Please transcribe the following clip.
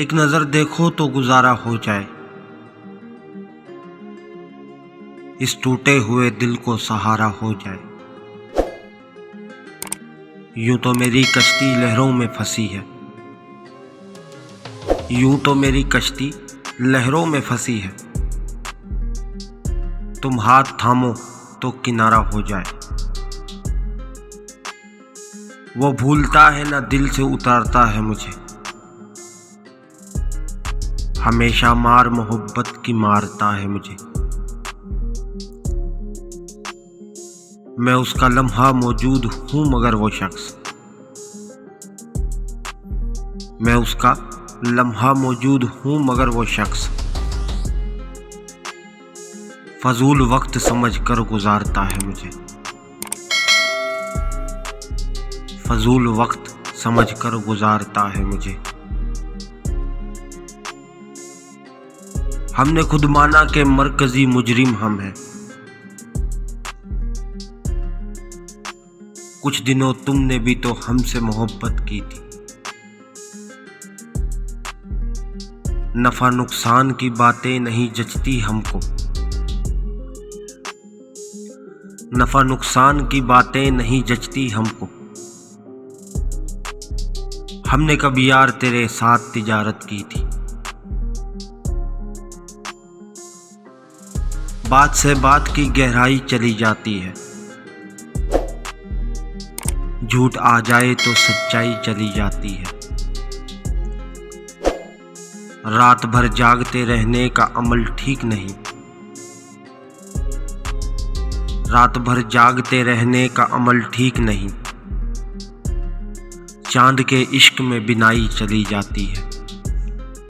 एक नजर देखो तो गुजारा हो जाए, इस टूटे हुए दिल को सहारा हो जाए। यूं तो मेरी कश्ती लहरों में फंसी है, यूं तो मेरी कश्ती लहरों में फंसी है। तुम हाथ थामो तो किनारा हो जाए। वो भूलता है ना दिल से उतारता है मुझे, हमेशा मार मोहब्बत की मारता है मुझे। मैं उसका लम्हा मौजूद हूं मगर वो शख्स, मैं उसका लम्हा मौजूद हूं मगर वो शख्स फजूल वक्त समझ कर गुजारता है मुझे, फजूल वक्त समझ कर गुजारता है मुझे। हमने खुद माना कि मरकजी मुजरिम हम हैं, कुछ दिनों तुमने भी तो हमसे मोहब्बत की थी। नफा नुकसान की बातें नहीं जचती हमको, नफा नुकसान की बातें नहीं जचती हमको। हमने कभी यार तेरे साथ तिजारत की थी, बात से बात की गहराई चली जाती है। झूठ आ जाए तो सच्चाई चली जाती है। रात भर जागते रहने का अमल ठीक नहीं, रात भर जागते रहने का अमल ठीक नहीं। चांद के इश्क में बिनाई चली जाती है।